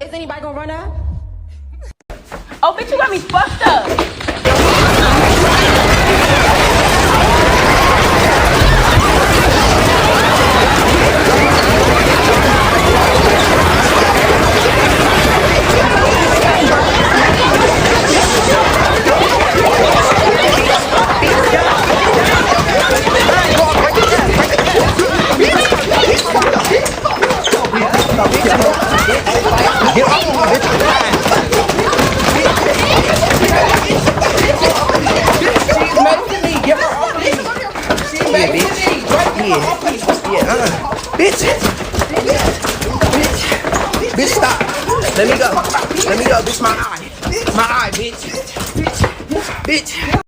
Is anybody gonna run up? Oh, bitch, you got me fucked up. Bitch, stop. Let me go. Bitch, my eye. My eye, bitch. Bitch.